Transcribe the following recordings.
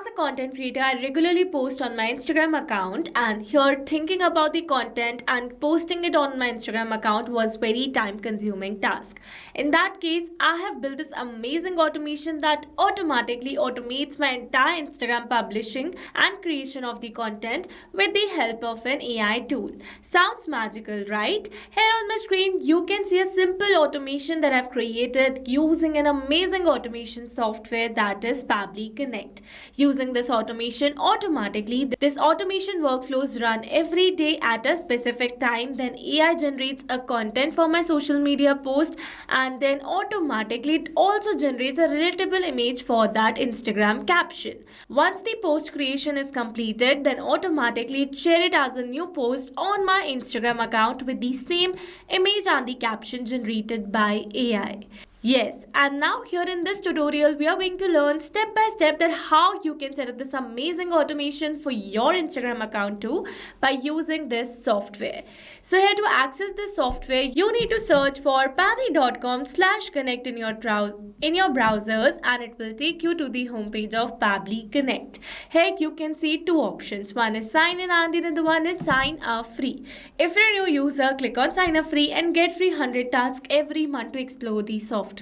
As a content creator, I regularly post on my Instagram account, and here thinking about the content and posting it on my Instagram account was very time consuming task. In that case, I have built this amazing automation that automatically automates my entire Instagram publishing and creation of the content with the help of an AI tool. Sounds magical, right? Here on my screen, you can see a simple automation that I've created using an amazing automation software that is Pabbly Connect. Using this automation automatically, this automation workflows run every day at a specific time. Then AI generates a content for my social media post, and then automatically it also generates a relatable image for that Instagram caption. Once the post creation is completed, then automatically it share it as a new post on my Instagram account with the same image and the caption generated by AI. Yes, and now here in this tutorial, we are going to learn step by step that how you can set up this amazing automation for your Instagram account too by using this software. So here to access this software, you need to search for pabbly.com/connect in your browsers, and it will take you to the homepage of Pabbly Connect. Here you can see two options. One is sign in and the other one is sign up free. If you're a new user, click on sign up free and get free 100 tasks every month to explore the software.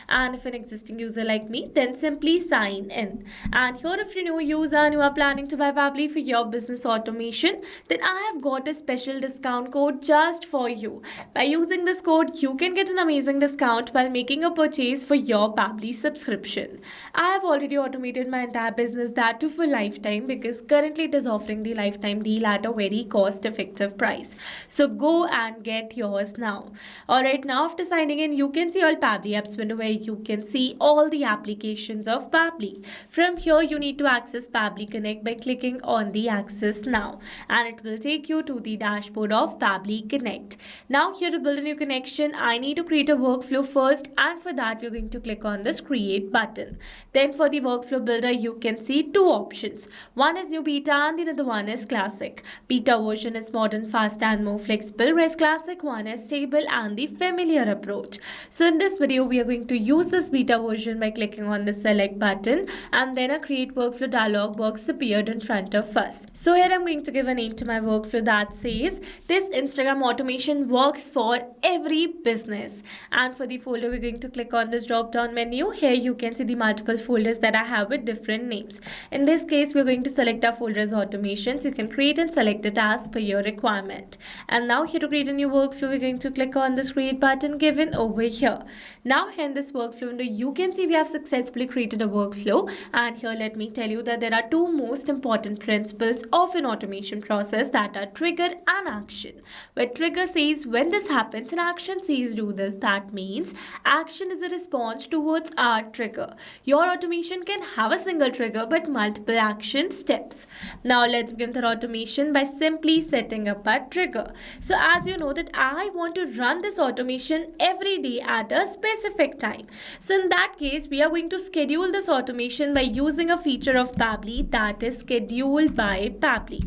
And if an existing user like me, then simply sign in. And here if you're a new user and you are planning to buy Pabbly for your business automation, then I have got a special discount code just for you. By using this code, you can get an amazing discount while making a purchase for your Pabbly subscription. I have already automated my entire business, that too for lifetime, because currently it is offering the lifetime deal at a very cost effective price. So go and get yours now. Alright, now after signing in, you can see all Pabbly apps window where you can see all the applications of Pabbly. From here, you need to access Pabbly Connect by clicking on the Access Now, and it will take you to the dashboard of Pabbly Connect. Now here to build a new connection, I need to create a workflow first, and for that we're going to click on this Create button. Then for the workflow builder, you can see two options. One is New Beta and the other one is Classic. Beta version is modern, fast and more flexible, whereas Classic one is stable and the familiar approach. So in this video, we are going to use this beta version by clicking on the select button, and then a create workflow dialog box appeared in front of us. So here I'm going to give a name to my workflow that says this Instagram automation works for every business. And for the folder, we're going to click on this drop down menu. Here you can see the multiple folders that I have with different names. In this case, we're going to select our folder as automations. You can create and select it as per your requirement. And now here to create a new workflow, we're going to click on this create button given over here. Now here in this workflow window, you can see we have successfully created a workflow, and here let me tell you that there are two most important principles of an automation process, that are trigger and action. Where trigger says when this happens and action says do this, that means action is a response towards our trigger. Your automation can have a single trigger but multiple action steps. Now let's begin the automation by simply setting up a trigger. So as you know that I want to run this automation every day at a specific time. So in that case, we are going to schedule this automation by using a feature of Pabbly, that is scheduled by Pabbly.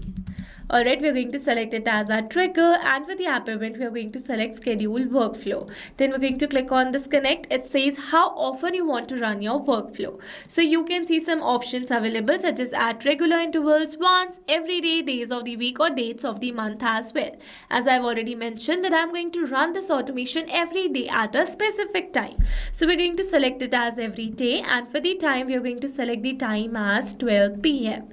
Alright, we're going to select it as our trigger, and for the app event, we are going to select schedule workflow. Then we're going to click on this connect. It says how often you want to run your workflow. So you can see some options available such as at regular intervals, once, every day, days of the week, or dates of the month as well. As I've already mentioned that I'm going to run this automation every day at a specific time. So we're going to select it as every day, and for the time, we are going to select the time as 12 p.m.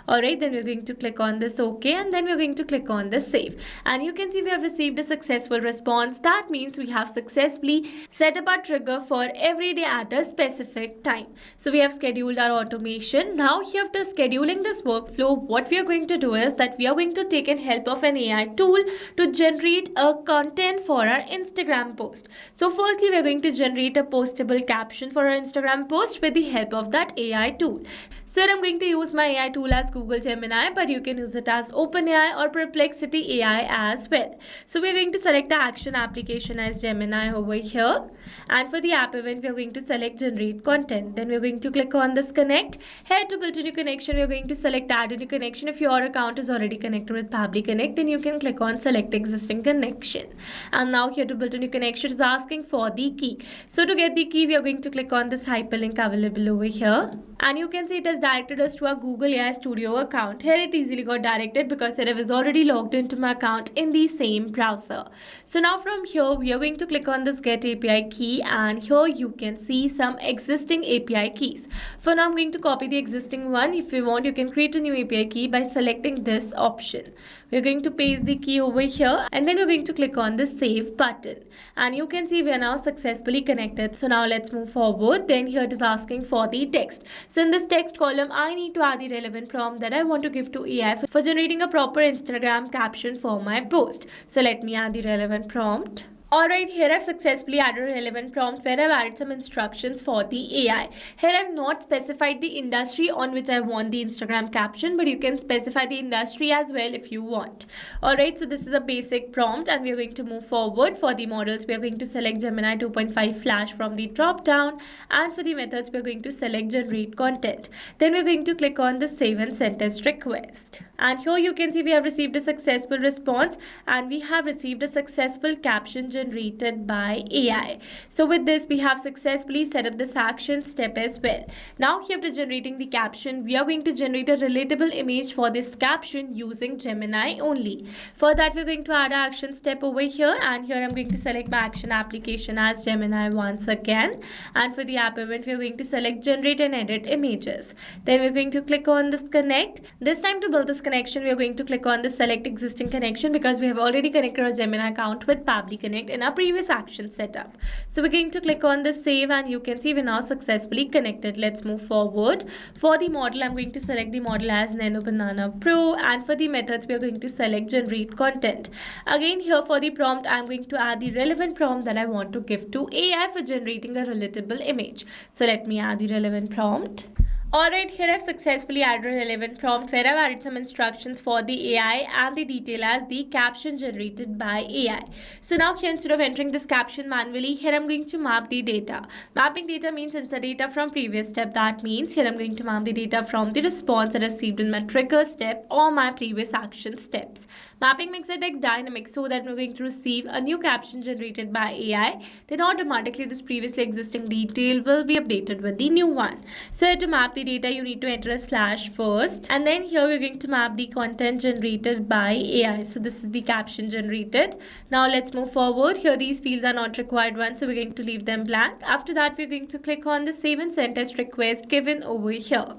Alright, then we're going to click on this OK, and then we're going to click on this save. And you can see we have received a successful response. That means we have successfully set up our trigger for every day at a specific time. So we have scheduled our automation. Now here after scheduling this workflow, what we are going to do is that we are going to take in help of an AI tool to generate a content for our Instagram post. So firstly, we are going to generate a postable caption for our Instagram post with the help of that AI tool. So I'm going to use my AI tool as Google Gemini, but you can use it as OpenAI or Perplexity AI as well. So we're going to select the action application as Gemini over here. And for the app event, we're going to select generate content. Then we're going to click on this connect. Here to build a new connection, we're going to select add a new connection. If your account is already connected with Pabbly Connect, then you can click on select existing connection. And now here to build a new connection is asking for the key. So to get the key, we are going to click on this hyperlink available over here. And you can see it has directed us to our Google AI Studio account. Here it easily got directed because I was already logged into my account in the same browser. So now from here we are going to click on this get API key, and here you can see some existing API keys. For now I'm going to copy the existing one. If you want, you can create a new API key by selecting this option. We're going to paste the key over here, and then we're going to click on the save button, and you can see we are now successfully connected. So now let's move forward. Then here it is asking for the text. So in this text column I need to add the relevant prompt that I want to give to AI for generating a proper Instagram caption for my post. So let me add the relevant prompt. Alright, here I've successfully added a relevant prompt where I've added some instructions for the AI. Here I've not specified the industry on which I want the Instagram caption, but you can specify the industry as well if you want. Alright, so this is a basic prompt, and we are going to move forward. For the models, we are going to select Gemini 2.5 Flash from the drop down, and for the methods, we are going to select generate content. Then we're going to click on the save and send test request. And here you can see we have received a successful response, and we have received a successful caption generated by AI. So with this, we have successfully set up this action step as well. Now here after generating the caption, we are going to generate a relatable image for this caption using Gemini only. For that, we're going to add an action step over here, and here I'm going to select my action application as Gemini once again. And for the app event, we're going to select generate and edit images. Then we're going to click on this connect. This time to build this connection, we are going to click on the select existing connection because we have already connected our Gemini account with Pabbly Connect in our previous action setup. So we're going to click on the save, and you can see we're now successfully connected. Let's move forward. For the model, I'm going to select the model as Nano Banana Pro, and for the methods, we are going to select generate content. Again, here for the prompt, I'm going to add the relevant prompt that I want to give to AI for generating a relatable image. So let me add the relevant prompt. Alright, here I've successfully added a relevant prompt where I've added some instructions for the AI and the detail as the caption generated by AI. So now here, instead of entering this caption manually, here I'm going to map the data. Mapping data means insert data from previous step. That means here I'm going to map the data from the response that I received in my trigger step or my previous action steps. Mapping makes the text dynamic so that we're going to receive a new caption generated by AI. Then automatically this previously existing detail will be updated with the new one. So to map the data, you need to enter a slash first, and then here we're going to map the content generated by AI. So this is the caption generated. Now let's move forward. Here these fields are not required ones, so we're going to leave them blank. After that, we're going to click on the save and send test request given over here.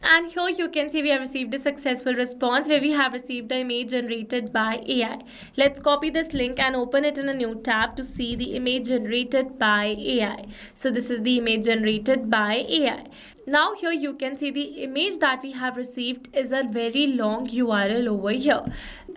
And here you can see we have received a successful response where we have received the image generated by AI. Let's copy this link and open it in a new tab to see the image generated by AI. So this is the image generated by AI. Now here you can see the image that we have received is a very long URL over here.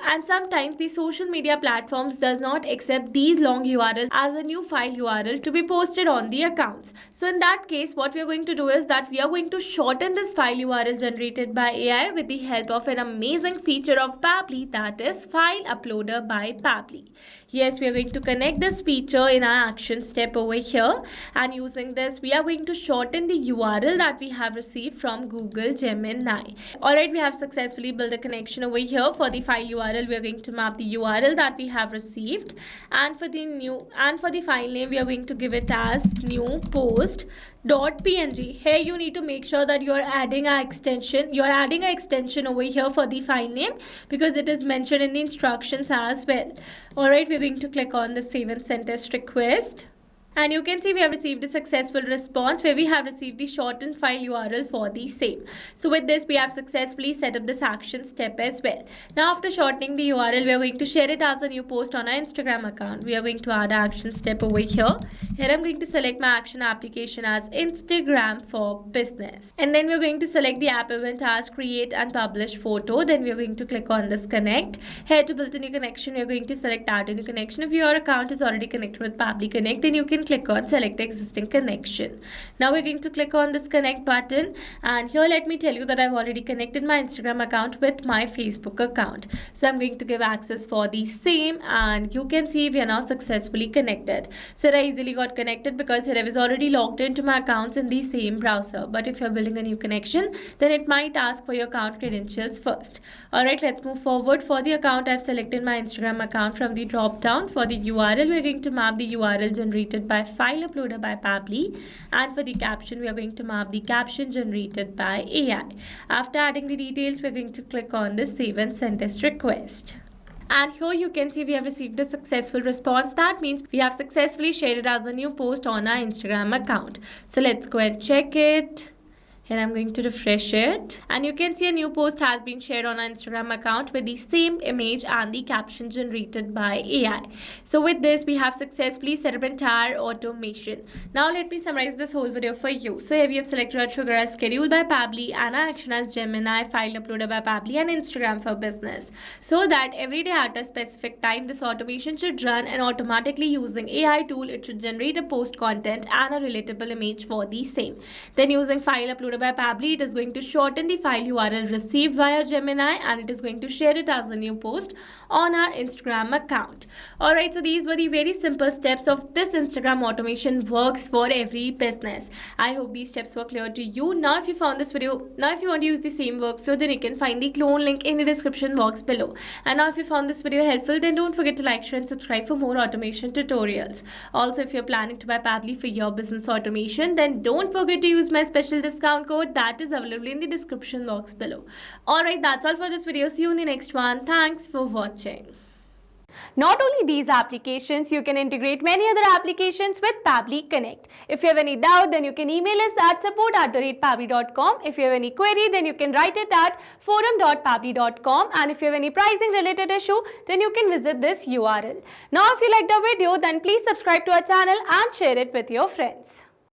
And sometimes the social media platforms does not accept these long URLs as a new file URL to be posted on the accounts. So in that case, what we are going to do is that we are going to shorten this file URL generated by AI with the help of an amazing feature of Pabbly, that is File Uploader by Pabbly. Yes, we are going to connect this feature in our action step over here, and using this we are going to shorten the URL that we have received from Google Gemini. Alright, we have successfully built a connection over here. For the file URL, we are going to map the URL that we have received, and for the file name, we are going to give it as new post.png. Here you need to make sure that you are adding an extension over here for the file name because it is mentioned in the instructions as well. Alright, we're going to click on the save and send test request. And you can see we have received a successful response where we have received the shortened file URL for the same. So with this, we have successfully set up this action step as well. Now after shortening the URL, we are going to share it as a new post on our Instagram account. We are going to add an action step over here. Here I'm going to select my action application as Instagram for business. And then we're going to select the app event as create and publish photo. Then we're going to click on this connect. Here to build a new connection, we're going to select add a new connection. If your account is already connected with Pabbly Connect, then you can click on select existing connection. Now we're going to click on this connect button, and here let me tell you that I've already connected my Instagram account with my Facebook account. So I'm going to give access for the same, and you can see we are now successfully connected. So I easily got connected because here I was already logged into my accounts in the same browser. But if you're building a new connection, then it might ask for your account credentials first. Alright, let's move forward. For the account, I've selected my Instagram account from the drop down. For the URL, we're going to map the URL generated by file uploader by Pabbly, and for the caption we are going to map the caption generated by AI. After adding the details, we are going to click on the save and send test request. And here you can see we have received a successful response. That means we have successfully shared it as a new post on our Instagram account. So let's go and check it. Here I'm going to refresh it, and you can see a new post has been shared on our Instagram account with the same image and the caption generated by AI. So with this, we have successfully set up entire automation. Now let me summarize this whole video for you. So here we have selected our trigger as schedule by Pabbly and our action as Gemini, file uploader by Pabbly, and Instagram for business. So that every day at a specific time, this automation should run, and automatically using AI tool, it should generate a post content and a relatable image for the same. Then using file uploader by Pabbly, it is going to shorten the file URL received via Gemini, and it is going to share it as a new post on our Instagram account. Alright, so these were the very simple steps of this Instagram automation works for every business. I hope these steps were clear to you. Now if you want to use the same workflow, then you can find the clone link in the description box below. And now if you found this video helpful, then don't forget to like, share and subscribe for more automation tutorials. Also, if you're planning to buy Pabbly for your business automation, then don't forget to use my special discount code that is available in the description box below. Alright, that's all for this video. See you in the next one. Thanks for watching. Not only these applications, you can integrate many other applications with Pabbly Connect. If you have any doubt, then you can email us at support@pabbly.com. If you have any query, then you can write it at forum.pabbly.com. And if you have any pricing related issue, then you can visit this URL. Now, if you liked the video, then please subscribe to our channel and share it with your friends.